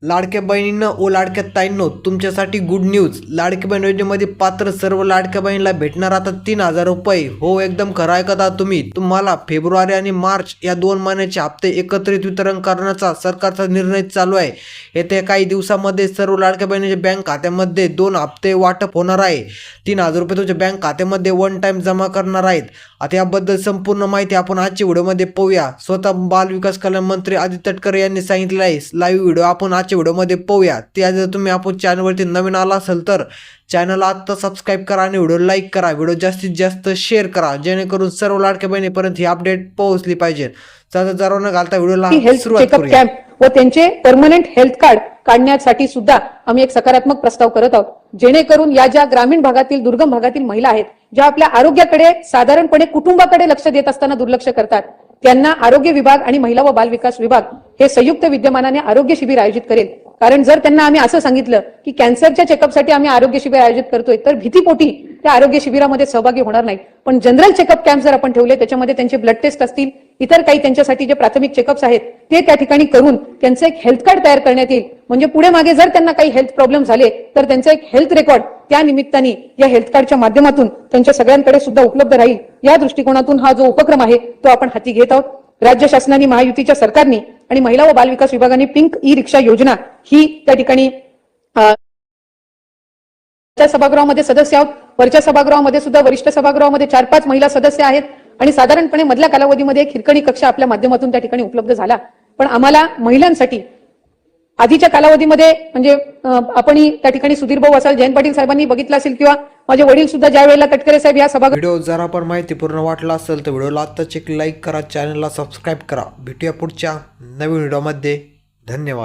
लाडक्या बहिणींनो व लाडक्या ताईंनो, तुमच्यासाठी गुड न्यूज. लाडकी बहीण योजनेमध्ये पात्र सर्व लाडक्या बहिणीला भेटणार आता 3,000 रुपये. हो, एकदम खरं ऐकता तुम्ही. तुम्हाला फेब्रुवारी आणि मार्च या 2 महिन्याचे हप्ते एकत्रित वितरण करण्याचा सरकारचा निर्णय चालू आहे. येत्या काही दिवसामध्ये सर्व लाडक्या बहिणीच्या बँक खात्यामध्ये 2 हप्ते वाटप होणार आहे. 3,000 रुपये तुमच्या बँक खात्यामध्ये वन टाइम जमा करणार आहेत. आता याबद्दल संपूर्ण माहिती आपण आजच्या व्हिडिओमध्ये पाहूया. स्वतः बाल विकास कल्याण मंत्री आदित्य तटकरे यांनी सांगितले आहे. लाईव्ह व्हिडिओ आपण आजच्या व्हिडिओमध्ये पाहूया. त्याआधी तुम्ही आपण चॅनलवरती नवीन आला असेल तर चॅनलला आत्ता सबस्क्राईब करा आणि व्हिडिओ लाईक करा. व्हिडिओ जास्तीत जास्त शेअर करा, जेणेकरून सर्व लाडक्या बहिणीपर्यंत ही अपडेट पोहोचली पाहिजे. जरा न घालता व्हिडिओला सुरुवात करूया. व त्यांचे परमनंट हेल्थ कार्ड काढण्यासाठी सुद्धा आम्ही एक सकारात्मक प्रस्ताव करत आहोत, जेणेकरून या ज्या ग्रामीण भागातील दुर्गम भागातील महिला आहेत, ज्या आपल्या आरोग्याकडे साधारणपणे कुटुंबाकडे लक्ष देत असताना दुर्लक्ष करतात, त्यांना आरोग्य विभाग आणि महिला व बाल विकास विभाग हे संयुक्त विद्यमानाने आरोग्य शिबिर आयोजित करेल. कारण जर त्यांना आम्ही असं सांगितलं की कॅन्सरच्या चेकअपसाठी आम्ही आरोग्य शिबिर आयोजित करतोय, तर भीतीपोटी त्या आरोग्य शिबिरामध्ये सहभागी होणार नाही. पण जनरल चेकअप कॅम्प जर आपण ठेवले, त्याच्यामध्ये त्यांचे ब्लड टेस्ट असतील, इतर काही त्यांच्यासाठी जे प्राथमिक चेकअप्स आहेत ते त्या ठिकाणी करून त्यांचं एक हेल्थ कार्ड तयार करण्यात येईल. म्हणजे पुढे मागे जर त्यांना काही हेल्थ प्रॉब्लेम झाले तर त्यांचा एक हेल्थ रेकॉर्ड त्या निमित्ताने या हेल्थ कार्डच्या माध्यमातून त्यांच्या सगळ्यांकडे सुद्धा उपलब्ध राहील. या दृष्टिकोनातून हा जो उपक्रम आहे तो आपण हाती घेत आहोत. राज्य शासनाने, महायुतीच्या सरकारने आणि महिला व बाल विकास विभागाने पिंक ई रिक्षा योजना ही त्या ठिकाणी सभागृहामध्ये सदस्य आहोत. वरच्या सभागृहामध्ये सुद्धा, वरिष्ठ सभागृहामध्ये 4-5 महिला सदस्य आहेत आणि साधारणपणे मधल्या कालावधीमध्ये एक हिरकणी कक्ष आपल्या माध्यमातून त्या ठिकाणी उपलब्ध झाला. पण आम्हाला महिलांसाठी आधीच्या कालावधीमध्ये म्हणजे आपणही त्या ठिकाणी सुधीर भाऊ असाल, जयंत पाटील साहेबांनी बघितलं असेल, किंवा माझे वडील सुद्धा ज्या वेळेला तटकरे साहेब या सभा व्हिडिओ जरा पण माहितीपूर्ण वाटला असेल तर व्हिडिओला आत्ताच एक लाईक करा, चॅनलला सबस्क्राईब करा. भेटूया पुढच्या नवीन व्हिडिओमध्ये. धन्यवाद.